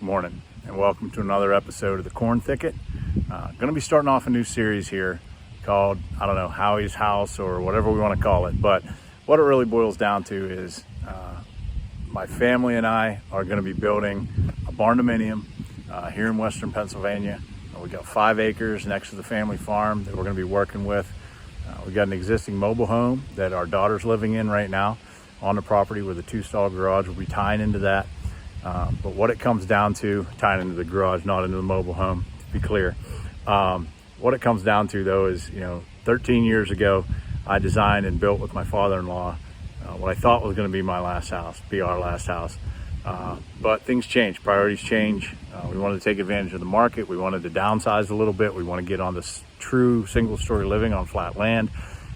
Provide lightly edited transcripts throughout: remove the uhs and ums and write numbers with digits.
morning and welcome to another episode of the Corn Thicket. Going to be starting off a new series here called, I don't know, Howie's House or whatever we want to call it. But what it really boils down to is my family and I are going to be building a barndominium here in Western Pennsylvania. We got 5 acres next to the family farm that we're going to be working with. We got an existing mobile home that our daughter's living in right now on the property with a 2-stall garage. We'll be tying into that. But what it comes down to, tying into the garage, not into the mobile home, to be clear. What it comes down to though is, 13 years ago, I designed and built with my father-in-law what I thought was going to be my last house, be our last house. But things change, priorities change. We wanted to take advantage of the market. We wanted to downsize a little bit. We want to get on this true single-story living on flat land.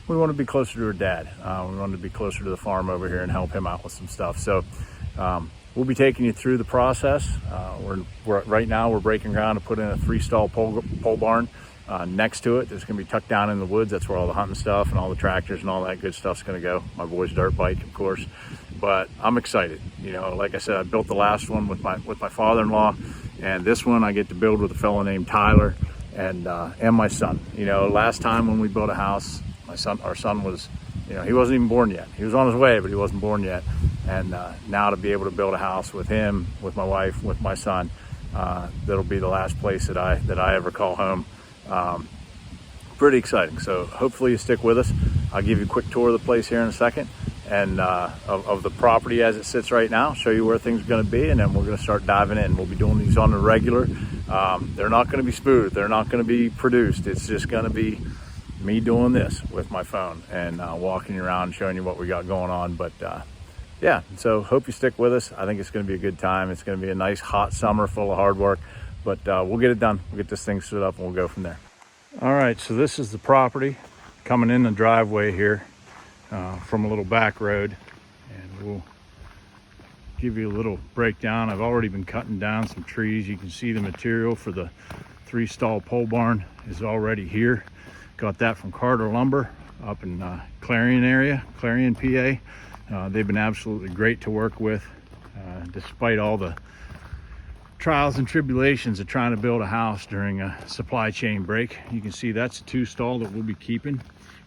We want to be closer to her dad. We wanted to be closer to the farm over here and help him out with some stuff. So we'll be taking you through the process. Right now we're breaking ground to put in a 3-stall pole barn next to it. It's going to be tucked down in the woods. That's where all the hunting stuff and all the tractors and all that good stuff's going to go. My boy's dirt bike, of course. But I'm excited. Like I said, I built the last one with my father-in-law, and this one I get to build with a fellow named Tyler and my son. Last time when we built a house, our son was, he wasn't even born yet. He was on his way, but he wasn't born yet. And now to be able to build a house with him, with my wife, with my son, that'll be the last place that I ever call home. Pretty exciting. So hopefully you stick with us. I'll give you a quick tour of the place here in a second, and of the property as it sits right now, show you where things are going to be, and then we're going to start diving in. We'll be doing these on the regular. They're not going to be spoofed. They're not going to be produced. It's just going to be me doing this with my phone and walking you around and showing you what we got going on. But yeah, so hope you stick with us. I think it's going to be a good time. It's going to be a nice hot summer full of hard work, but we'll get it done. We'll get this thing stood up and we'll go from there. All right, so this is the property coming in the driveway here from a little back road, and we'll give you a little breakdown. I've already been cutting down some trees. You can see the material for the 3-stall pole barn is already here. Got that from Carter Lumber up in Clarion area, Clarion, PA. They've been absolutely great to work with, despite all the trials and tribulations of trying to build a house during a supply chain break. You can see that's a 2-stall that we'll be keeping.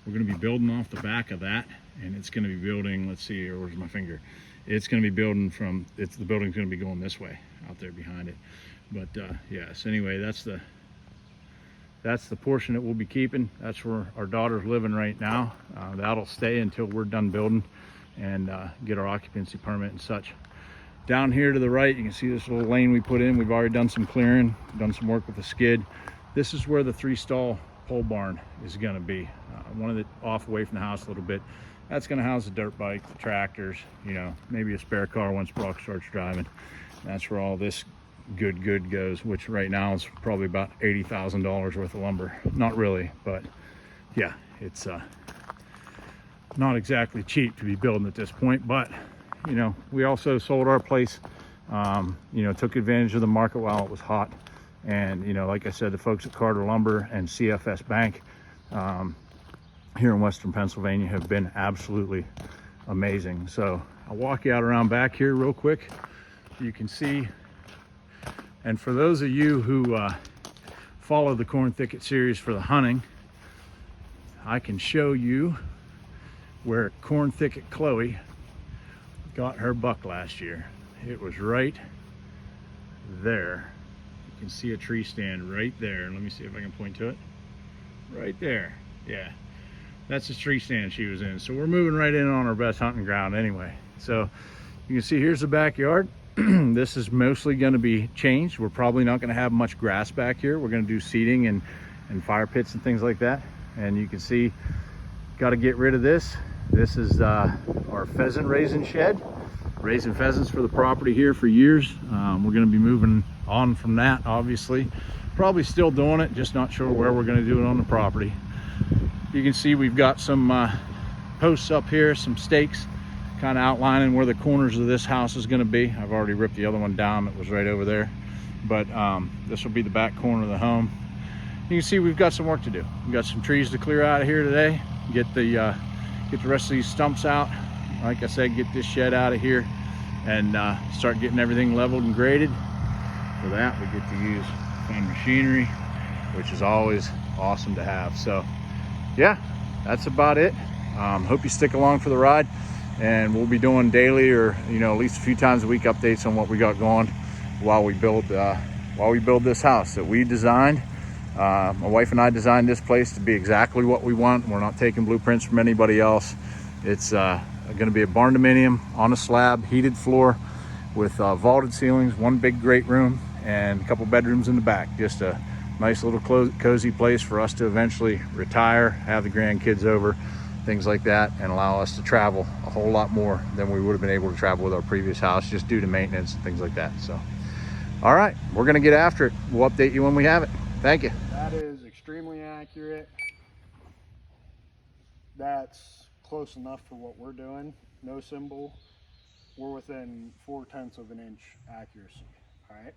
We're going to be building off the back of that, and it's going to be building, let's see here, where's my finger? It's going to be building from, the building's going to be going this way, out there behind it. But yes, anyway, that's the portion that we'll be keeping. That's where our daughter's living right now. That'll stay until we're done building and get our occupancy permit and such. Down here to the right, you can see this little lane we put in. We've already done some clearing, done some work with the skid. This is where the 3-stall pole barn is going to be. One of off away from the house a little bit. That's going to house the dirt bike, the tractors, maybe a spare car once Brock starts driving. That's where all this good goes, which right now is probably about $80,000 worth of lumber. Not really, but yeah, it's not exactly cheap to be building at this point. But we also sold our place, took advantage of the market while it was hot. And like I said, the folks at Carter Lumber and CFS Bank here in Western Pennsylvania have been absolutely amazing. So I'll walk you out around back here real quick. You can see. And for those of you who follow the Corn Thicket series for the hunting, I can show you where Corn Thicket Chloe got her buck last year. It was right there. You can see a tree stand right there. Let me see if I can point to it. Right there. Yeah, that's the tree stand she was in. So we're moving right in on our best hunting ground anyway. So you can see here's the backyard. This is mostly going to be changed. We're probably not going to have much grass back here. We're going to do seating and fire pits and things like that. And you can see, got to get rid of this. This is our pheasant raising shed. Raising pheasants for the property here for years. We're going to be moving on from that, obviously. Probably still doing it, just not sure where we're going to do it on the property. You can see we've got some posts up here, some stakes, kind of outlining where the corners of this house is going to be. I've already ripped the other one down that was right over there, but this will be the back corner of the home. You can see we've got some work to do. We've got some trees to clear out of here today, get the rest of these stumps out. Like I said, get this shed out of here and start getting everything leveled and graded. for that, we get to use fun machinery, which is always awesome to have. So yeah, that's about it. Hope you stick along for the ride, and we'll be doing daily, or at least a few times a week, updates on what we got going while we build this house that we designed. My wife and I designed this place to be exactly what we want. We're not taking blueprints from anybody else. It's going to be a Barndominium on a slab, heated floor with vaulted ceilings, one big great room, and a couple bedrooms in the back. Just a nice little cozy place for us to eventually retire, have the grandkids over, things like that, and allow us to travel a whole lot more than we would have been able to travel with our previous house, just due to maintenance and things like that. So all right, we're going to get after it. We'll update you when we have it. Thank you. That is extremely accurate. That's close enough for what we're doing. No symbol. We're within 0.4 of an inch accuracy. All right.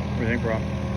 What do you think, bro?